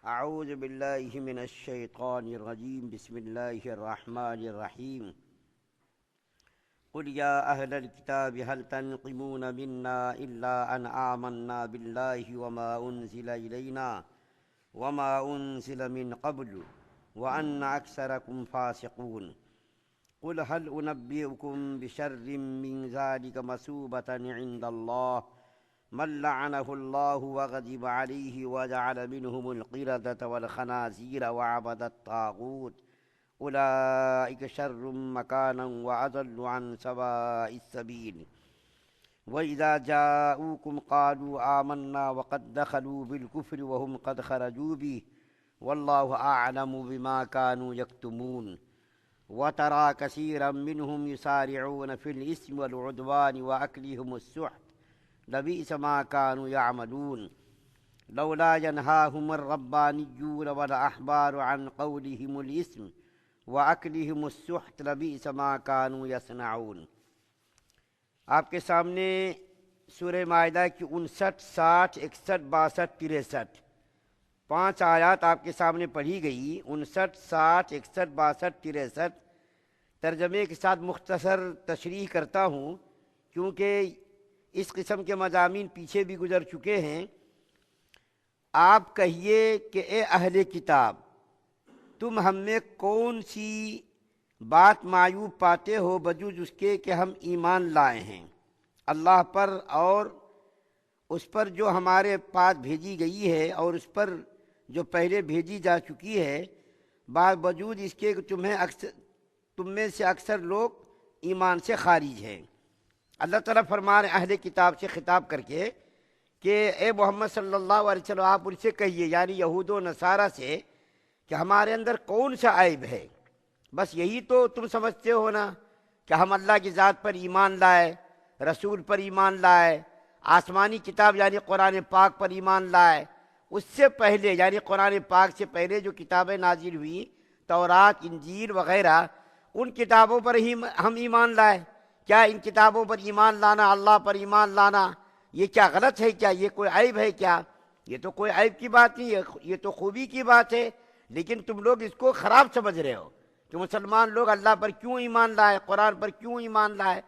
اعوذ باللہ من الشیطان الرجیم بسم اللہ الرحمن الرحیم قل یا اہل الکتاب هل تنقمون منا الا ان آمنا باللہ وما انزل الینا وما انزل من قبل وان اکثرکم فاسقون قل هل انبئکم بشر من ذلک مثوبة عند اللہ من لعنه الله وغضب عليه وجعل منهم القردة والخنازير وعبد الطاغوت أولئك شر مكانا وأضل عن سواء السبيل وإذا جاءوكم قالوا آمنا وقد دخلوا بالكفر وهم قد خرجوا به والله أعلم بما كانوا يكتمون وترى كثيرا منهم يسارعون في الإثم والعدوان وأكلهم السحت لبئس ما كانوا يعملون لولا ينهاهم الربانيون والأحبار عن قولهم الإثم وأكلهم السحت لبئس ما كانوا يصنعون۔ آپ کے سامنے سورہ مائدہ کی 59، 60، 61، 62، 63 5 آیات آپ کے سامنے پڑھی گئی۔ 59، 60، 61، 62، 63 ترجمے کے ساتھ مختصر تشریح کرتا ہوں کیونکہ اس قسم کے مضامین پیچھے بھی گزر چکے ہیں۔ آپ کہیے کہ اے اہل کتاب، تم ہم میں کون سی بات معیوب پاتے ہو بجز اس کے کہ ہم ایمان لائے ہیں اللہ پر اور اس پر جو ہمارے پاس بھیجی گئی ہے اور اس پر جو پہلے بھیجی جا چکی ہے، باوجود اس کے کہ تم میں سے اکثر لوگ ایمان سے خارج ہیں۔ اللہ تعالیٰ فرما رہے اہل کتاب سے خطاب کر کے کہ اے محمد صلی اللہ علیہ وسلم، آپ ان سے کہیے یعنی یہود و نصارہ سے کہ ہمارے اندر کون سا عیب ہے؟ بس یہی تو تم سمجھتے ہو نا کہ ہم اللہ کی ذات پر ایمان لائے، رسول پر ایمان لائے، آسمانی کتاب یعنی قرآن پاک پر ایمان لائے، اس سے پہلے یعنی قرآن پاک سے پہلے جو کتابیں نازل ہوئی، تورات، انجیل وغیرہ، ان کتابوں پر ہی ہم ایمان لائے۔ کیا ان کتابوں پر ایمان لانا، اللہ پر ایمان لانا، یہ کیا غلط ہے؟ کیا یہ کوئی عیب ہے؟ کیا یہ تو کوئی عیب کی بات نہیں ہے، یہ تو خوبی کی بات ہے۔ لیکن تم لوگ اس کو خراب سمجھ رہے ہو کہ مسلمان لوگ اللہ پر کیوں ایمان لائے، قرآن پر کیوں ایمان لائے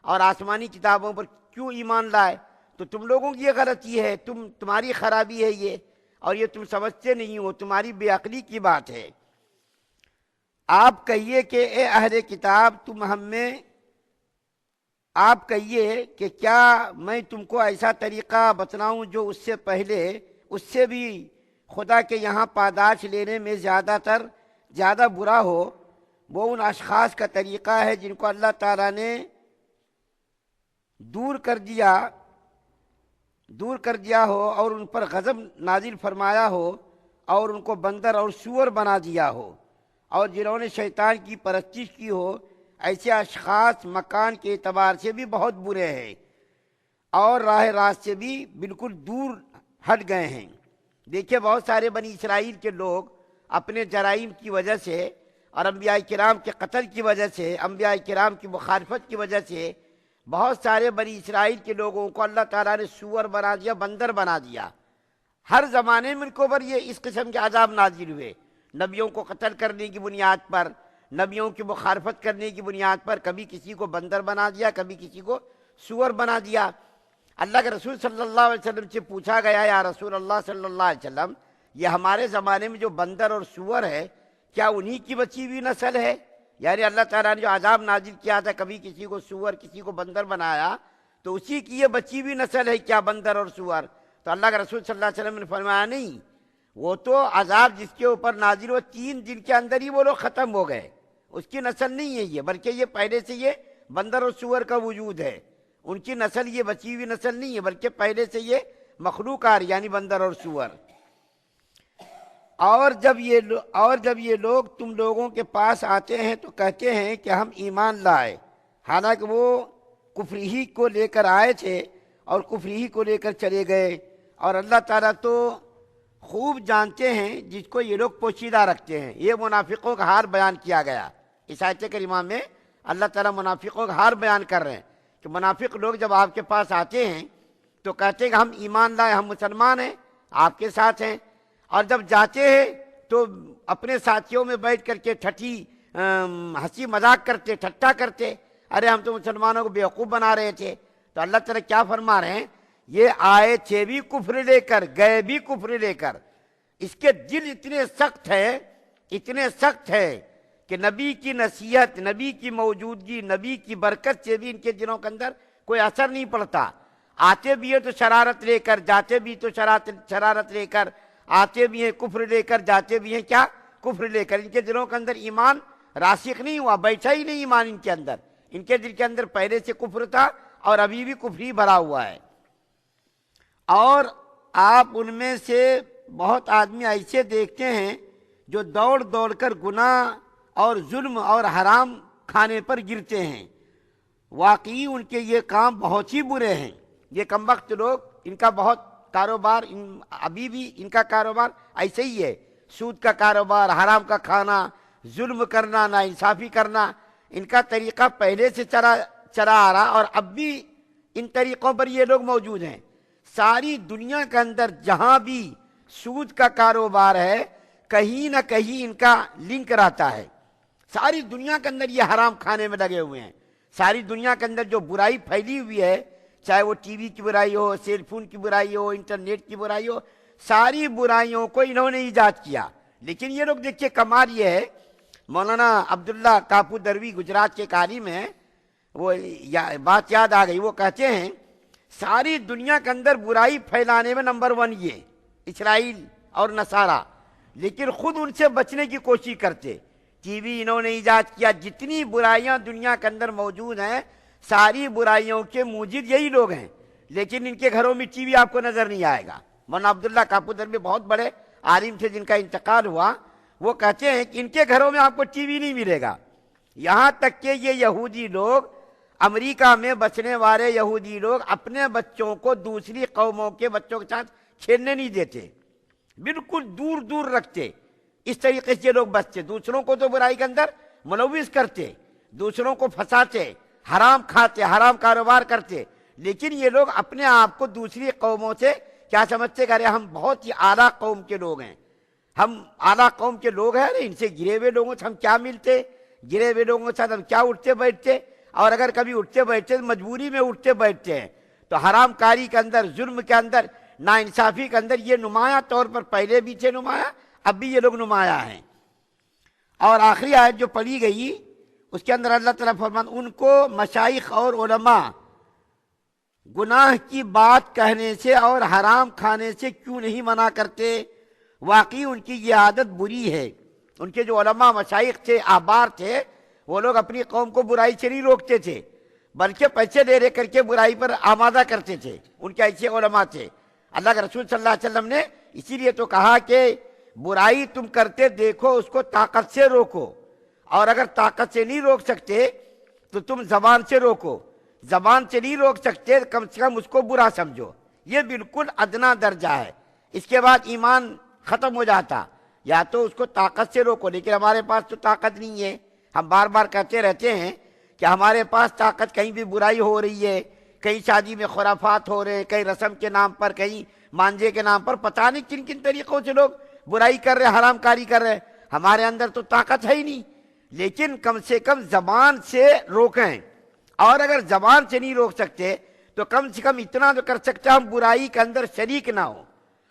اور آسمانی کتابوں پر کیوں ایمان لائے۔ تو تم لوگوں کی یہ غلطی ہے، تمہاری خرابی ہے یہ، اور یہ تم سمجھتے نہیں ہو، تمہاری بے عقلی کی بات ہے۔ آپ کہیے کہ اے اہل کتاب، تم ہم میں آپ کہیے کہ کیا میں تم کو ایسا طریقہ بتلاؤں جو اس سے پہلے اس سے بھی خدا کے یہاں پاداش لینے میں زیادہ برا ہو؟ وہ ان اشخاص کا طریقہ ہے جن کو اللہ تعالیٰ نے دور کر دیا ہو اور ان پر غضب نازل فرمایا ہو اور ان کو بندر اور سور بنا دیا ہو، اور جنہوں نے شیطان کی پرستش کی ہو۔ ایسے اشخاص مکان کے اعتبار سے بھی بہت برے ہیں اور راہ راست سے بھی بالکل دور ہٹ گئے ہیں۔ دیکھیے بہت سارے بنی اسرائیل کے لوگ اپنے جرائم کی وجہ سے اور انبیاء کرام کے قتل کی وجہ سے، انبیاء کرام کی مخالفت کی وجہ سے، بہت سارے بنی اسرائیل کے لوگوں کو اللہ تعالیٰ نے سور بنا دیا، بندر بنا دیا۔ ہر زمانے میں ان کو پر یہ اس قسم کے عذاب نازل ہوئے، نبیوں کو قتل کرنے کی بنیاد پر، نبیوں کی مخالفت کرنے کی بنیاد پر، کبھی کسی کو بندر بنا دیا، کبھی کسی کو سور بنا دیا۔ اللہ کے رسول صلی اللہ علیہ وسلم سے پوچھا گیا، یا رسول اللہ صلی اللہ علیہ وسلم، یہ ہمارے زمانے میں جو بندر اور سور ہے کیا انہی کی بچی ہوئی نسل ہے؟ یعنی اللہ تعالیٰ نے جو عذاب نازل کیا تھا، کبھی کسی کو سور کسی کو بندر بنایا، تو اسی کی یہ بچی ہوئی نسل ہے کیا بندر اور سور؟ تو اللہ کے رسول صلی اللہ علیہ وسلم نے فرمایا نہیں، وہ تو عذاب جس کے اوپر نازل ہو 3 دن کے اندر ہی وہ لوگ ختم ہو گئے، اس کی نسل نہیں ہے یہ، بلکہ یہ پہلے سے یہ بندر اور سور کا وجود ہے، ان کی نسل یہ بچی ہوئی نسل نہیں ہے، بلکہ پہلے سے یہ مخلوق آ رہی یعنی بندر اور سور۔ اور جب یہ لوگ تم لوگوں کے پاس آتے ہیں تو کہتے ہیں کہ ہم ایمان لائے، حالانکہ وہ کفر ہی کو لے کر آئے تھے اور کفر ہی کو لے کر چلے گئے، اور اللہ تعالیٰ تو خوب جانتے ہیں جس کو یہ لوگ پوشیدہ رکھتے ہیں۔ یہ منافقوں کا حال بیان کیا گیا اس آیت کریمہ میں۔ اللہ تعالیٰ منافقوں کا حال بیان کر رہے ہیں کہ منافق لوگ جب آپ کے پاس آتے ہیں تو کہتے ہیں کہ ہم ایمان لائے، ہم مسلمان ہیں، آپ کے ساتھ ہیں، اور جب جاتے ہیں تو اپنے ساتھیوں میں بیٹھ کر کے ٹھٹھی ہنسی مذاق کرتے، ٹھٹا کرتے، ارے ہم تو مسلمانوں کو بیوقوف بنا رہے تھے۔ تو اللہ تعالیٰ کیا فرما رہے ہیں، یہ آئے تھے بھی کفر لے کر، گئے بھی کفر لے کر۔ اس کے دل اتنے سخت ہے، اتنے سخت ہے کہ نبی کی نصیحت، نبی کی موجودگی، نبی کی برکت سے بھی ان کے دلوں کے اندر کوئی اثر نہیں پڑتا۔ آتے بھی ہیں تو شرارت لے کر، جاتے بھی تو شرارت لے کر، آتے بھی ہیں کفر لے کر، جاتے بھی ہیں کیا، کفر لے کر۔ ان کے دلوں کے اندر ایمان راسخ نہیں ہوا، بیٹھا ہی نہیں ایمان ان کے اندر۔ ان کے دل کے اندر پہلے سے کفر تھا اور ابھی بھی کفر ہی بھرا ہوا ہے۔ اور آپ ان میں سے بہت آدمی ایسے دیکھتے ہیں جو دوڑ دوڑ کر گناہ اور ظلم اور حرام کھانے پر گرتے ہیں۔ واقعی ان کے یہ کام بہت ہی برے ہیں۔ یہ کم وقت لوگ، ان کا بہت کاروبار، ابھی بھی ان کا کاروبار ایسے ہی ہے، سود کا کاروبار، حرام کا کھانا، ظلم کرنا، ناانصافی کرنا۔ ان کا طریقہ پہلے سے چلا آ رہا اور اب بھی ان طریقوں پر یہ لوگ موجود ہیں۔ ساری دنیا کے اندر جہاں بھی سود کا کاروبار ہے، کہیں نہ کہیں ان کا لنک رہتا ہے۔ ساری دنیا کے اندر یہ حرام کھانے میں لگے ہوئے ہیں۔ ساری دنیا کے اندر جو برائی پھیلی ہوئی ہے، چاہے وہ ٹی وی کی برائی ہو، سیل فون کی برائی ہو، انٹرنیٹ کی برائی ہو، ساری برائیوں کو انہوں نے ایجاد کیا۔ لیکن یہ لوگ دیکھیے کمال یہ ہے، مولانا عبداللہ کاپو دروی گجرات کے ایک عالم ہیں، وہ بات یاد آ گئی، وہ کہتے ہیں ساری دنیا کے اندر برائی پھیلانے میں نمبر 1 یہ اسرائیل اور نصارہ، لیکن خود ان سے بچنے کی کوشش کرتے۔ ٹی وی انہوں نے ایجاد کیا۔ جتنی برائیاں دنیا کے اندر موجود ہیں، ساری برائیوں کے موجد یہی لوگ ہیں، لیکن ان کے گھروں میں ٹی وی آپ کو نظر نہیں آئے گا۔ مولانا عبداللہ کاپو دروی بہت بڑے عالم تھے جن کا انتقال ہوا، وہ کہتے ہیں کہ ان کے گھروں میں آپ کو ٹی وی نہیں ملے گا۔ یہاں تک کہ یہ یہودی لوگ، امریکہ میں بسنے والے یہودی لوگ اپنے بچوں کو دوسری قوموں کے بچوں کے ساتھ کھیلنے نہیں دیتے، بالکل دور دور رکھتے۔ اس طریقے سے یہ لوگ بچتے، دوسروں کو تو برائی کے اندر ملوث کرتے، دوسروں کو پھنساتے، حرام کھاتے، حرام کاروبار کرتے، لیکن یہ لوگ اپنے آپ کو دوسری قوموں سے کیا سمجھتے کہ ارے ہم بہت ہی اعلیٰ قوم کے لوگ ہیں، ہم اعلیٰ قوم کے لوگ ہیں، ان سے گرے ہوئے لوگوں سے ہم کیا ملتے، گرے ہوئے لوگوں کے ساتھ ہم کیا اٹھتے بیٹھتے، اور اگر کبھی اٹھتے بیٹھتے تو مجبوری میں اٹھتے بیٹھتے ہیں۔ تو حرام کاری کے اندر، ظلم کے اندر، ناانصافی کے اندر یہ نمایاں طور پر پہلے بھی تھے نمایاں، اب بھی یہ لوگ نمایاں ہیں۔ اور آخری آیت جو پڑھی گئی اس کے اندر اللہ تعالیٰ فرماتا ان کو مشائخ اور علماء گناہ کی بات کہنے سے اور حرام کھانے سے کیوں نہیں منع کرتے؟ واقعی ان کی یہ عادت بری ہے۔ ان کے جو علماء، مشائخ تھے، احبار تھے، وہ لوگ اپنی قوم کو برائی سے نہیں روکتے تھے، بلکہ پیسے دے کر کے برائی پر آمادہ کرتے تھے۔ ان کے ایسے علماء تھے۔ اللہ کے رسول صلی اللہ علیہ وسلم نے اسی لیے تو کہا کہ برائی تم کرتے دیکھو اس کو طاقت سے روکو، اور اگر طاقت سے نہیں روک سکتے تو تم زبان سے روکو، زبان سے نہیں روک سکتے کم سے کم اس کو برا سمجھو۔ یہ بالکل ادنا درجہ ہے۔ اس کے بعد ایمان ختم ہو جاتا۔ یا تو اس کو طاقت سے روکو، لیکن ہمارے پاس تو طاقت نہیں ہے۔ ہم بار بار کہتے رہتے ہیں کہ ہمارے پاس طاقت، کہیں بھی برائی ہو رہی ہے، کہیں شادی میں خرافات ہو رہے ہیں، کہیں رسم کے نام پر، کہیں مانجے کے نام پر، پتہ نہیں کن کن طریقوں سے لوگ برائی کر رہے، حرام کاری کر رہے۔ ہمارے اندر تو طاقت ہے ہی نہیں، لیکن کم سے کم زبان سے روکیں، اور اگر زبان سے نہیں روک سکتے تو کم سے کم اتنا تو کر سکتے ہم برائی کے اندر شریک نہ ہو۔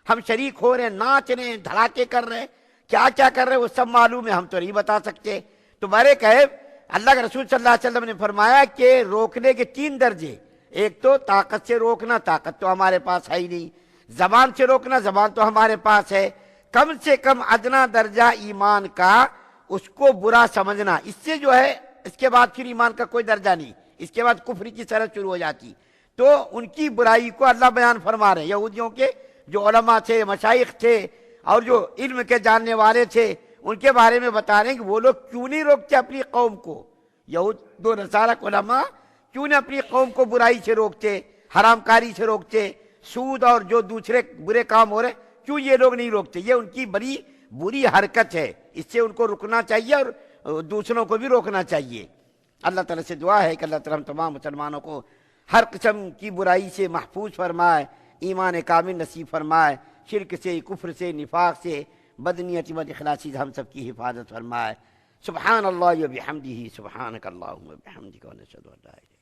ہم شریک ہو رہے ہیں، ناچ رہے ہیں، دھڑاکے کر رہے ہیں، کیا کیا کر رہے ہیں وہ سب معلوم ہے، ہم تو نہیں بتا سکتے۔ تو بارے کہے اللہ کے رسول صلی اللہ علیہ وسلم نے فرمایا کہ روکنے کے 3 درجے، ایک تو طاقت سے روکنا، طاقت تو ہمارے پاس ہے ہی نہیں، زبان سے روکنا، زبان تو ہمارے پاس ہے، کم سے کم ادنا درجہ ایمان کا اس کو برا سمجھنا، اس سے جو ہے اس کے بعد پھر ایمان کا کوئی درجہ نہیں، اس کے بعد کفر کی سرحد شروع ہو جاتی۔ تو ان کی برائی کو اللہ بیان فرما رہے ہیں۔ یہودیوں کے جو علماء تھے، مشائخ تھے، اور جو علم کے جاننے والے تھے، ان کے بارے میں بتا رہے ہیں کہ وہ لوگ کیوں نہیں روکتے اپنی قوم کو، یہود و نصارہ علماء کیوں نہیں اپنی قوم کو برائی سے روکتے، حرام کاری سے روکتے، سود اور جو دوسرے برے کام ہو رہے کیوں یہ لوگ نہیں روکتے؟ یہ ان کی بڑی بری حرکت ہے، اس سے ان کو رکنا چاہیے اور دوسروں کو بھی روکنا چاہیے۔ اللہ تعالیٰ سے دعا ہے کہ اللہ تعالیٰ ہم تمام مسلمانوں کو ہر قسم کی برائی سے محفوظ فرمائے، ایمان کامل نصیب فرمائے۔ شرک سے، کفر سے، نفاق سے، بدنیتی بد اخلاصی سے ہم سب کی حفاظت فرمائے۔ سبحان اللہ و بحمدہ، سبحانک اللہم و بحمدک، و نشہد ان لا الہ الا انت۔